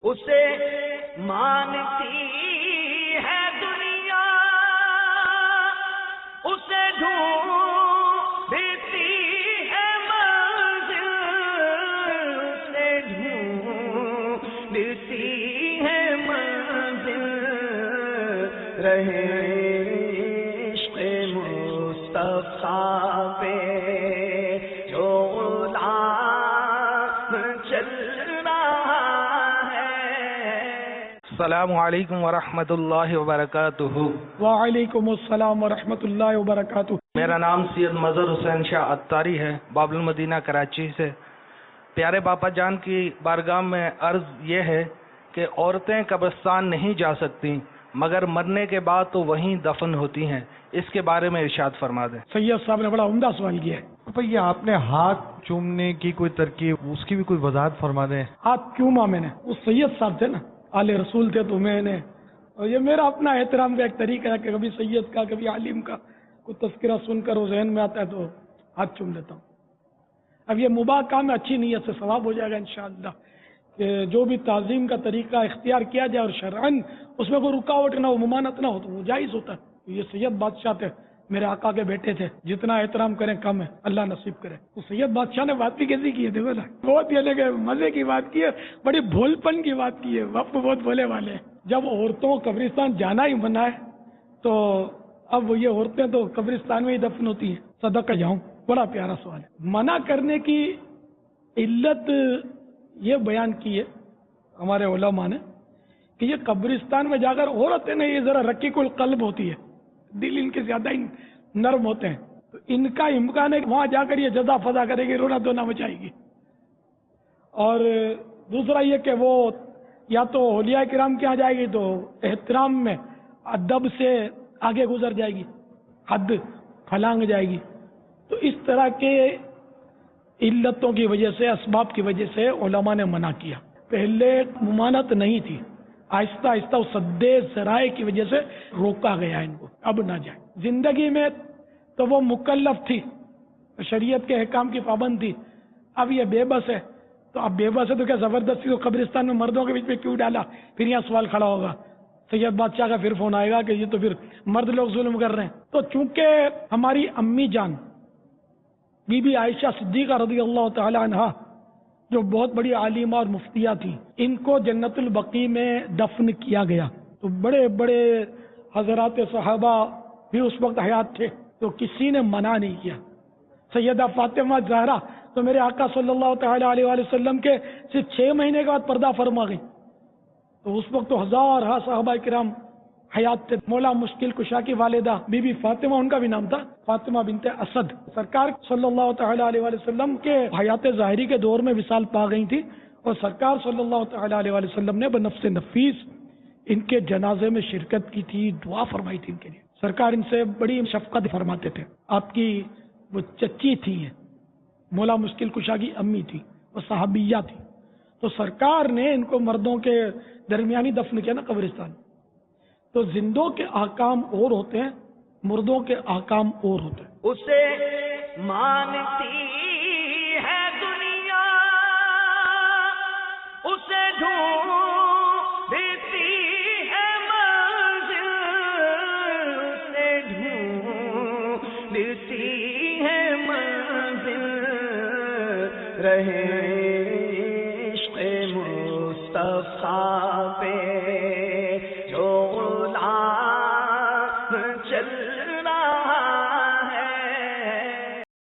اسے مانتی ہے دنیا، اسے ڈھونڈتی ہے منزل، اسے ڈھونڈتی ہے منزل، رہے عشق مصطفیٰ پہ جو غلام چل رہا ہے۔ السلام علیکم ورحمۃ اللہ وبرکاتہ۔ وعلیکم السلام ورحمۃ اللہ وبرکاتہ۔ میرا نام سید مظہر حسین شاہ عطاری ہے، باب المدینہ کراچی سے۔ پیارے باپا جان کی بارگاہ میں عرض یہ ہے کہ عورتیں قبرستان نہیں جا سکتی مگر مرنے کے بعد تو وہیں دفن ہوتی ہیں، اس کے بارے میں ارشاد فرما دیں۔ سید صاحب نے بڑا عمدہ سوال کیا ہے۔ یہ آپ نے ہاتھ چومنے کی کوئی ترکیب، اس کی بھی کوئی وضاحت فرما دیں۔ ہاتھ چوما میں نے، وہ سید صاحب تھے نا، آل رسول تھے، تو میں نے، اور یہ میرا اپنا احترام کا ایک طریقہ ہے کہ کبھی سید کا کبھی عالم کا کوئی تذکرہ سن کر وہ ذہن میں آتا ہے تو ہاتھ چوم لیتا ہوں۔ اب یہ مباح کام ہے، اچھی نیت سے ثواب ہو جائے گا انشاءاللہ، کہ جو بھی تعظیم کا طریقہ اختیار کیا جائے اور شرعاً اس میں کوئی رکاوٹ نہ ہو، ممانعت نہ ہو، تو وہ جائز ہوتا ہے۔ یہ سید بادشاہ تھے، میرے آقا کے بیٹے تھے، جتنا احترام کریں کم ہے، اللہ نصیب کرے۔ تو سید بادشاہ نے بات بھی کیسی کی ہے، دیکھو نا، بہت یہ کہ مزے کی بات کی ہے، بڑی بھول پن کی بات کی ہے، باپو بہت بھولے والے ہیں۔ جب عورتوں کو قبرستان جانا ہی منع ہے تو اب یہ عورتیں تو قبرستان میں ہی دفن ہوتی ہیں، صدقہ جاؤں۔ بڑا پیارا سوال ہے۔ منع کرنے کی علت یہ بیان کی ہے ہمارے علماء نے کہ یہ قبرستان میں جا کر عورتیں نا، یہ ذرا رقیق القلب ہوتی ہے، دل ان کے زیادہ ہی نرم ہوتے ہیں، تو ان کا امکان ہے کہ وہاں جا کر یہ جزا فضا کرے گی، رونا دھونا مچائے گی۔ اور دوسرا یہ کہ وہ یا تو اولیاء کرام کے یہاں جائے گی تو احترام میں ادب سے آگے گزر جائے گی، حد پھلانگ جائے گی۔ تو اس طرح کے علتوں کی وجہ سے، اسباب کی وجہ سے علماء نے منع کیا۔ پہلے ممانعت نہیں تھی، آہستہ آہستہ اس سد ذرائع کی وجہ سے روکا گیا ان کو، اب نہ جائے۔ زندگی میں تو وہ مکلف تھی، شریعت کے احکام کی پابند تھی، اب یہ بے بس ہے، تو اب بے بس ہے تو کیا زبردستی کو قبرستان میں مردوں کے بیچ میں کیوں ڈالا؟ پھر یہاں سوال کھڑا ہوگا، سید بادشاہ کا پھر فون آئے گا کہ یہ تو پھر مرد لوگ ظلم کر رہے ہیں۔ تو چونکہ ہماری امی جان بی بی عائشہ صدیقہ رضی اللہ تعالی عنہا، جو بہت بڑی عالمہ اور مفتیہ تھی، ان کو جنت البقیع میں دفن کیا گیا۔ تو بڑے بڑے حضرات صحابہ بھی اس وقت حیات تھے، تو کسی نے منع نہیں کیا۔ سیدہ فاطمہ زہرا تو میرے آقا صلی اللہ تعالی علیہ وآلہ وسلم کے صرف 6 مہینے کے بعد پردہ فرما گئی، تو اس وقت تو ہزارہ صحابہ کرام حیات تھے۔ مولا مشکل کشا کی والدہ بی بی فاطمہ، ان کا بھی نام تھا فاطمہ بنت اسد، سرکار صلی اللہ تعالی علیہ وآلہ وسلم کے حیات ظاہری کے دور میں وصال پا گئی تھی، اور سرکار صلی اللہ تعالی علیہ وآلہ وسلم نے بنفس نفیس ان کے جنازے میں شرکت کی تھی، دعا فرمائی تھی ان کے لیے۔ سرکار ان سے بڑی شفقت فرماتے تھے۔ آپ کی وہ چچی تھی، مولا مشکل کشا کی امی تھی، وہ صحابیہ تھی، تو سرکار نے ان کو مردوں کے درمیانی دفن کیا نا قبرستان۔ تو زندوں کے احکام اور ہوتے ہیں، مردوں کے احکام اور ہوتے ہیں۔ اسے مانتی ہے دنیا، اسے ڈھونڈتی ہے منزل، اسے ڈھونڈتی ہے منزل، رہے عشق مصطفیٰ پہ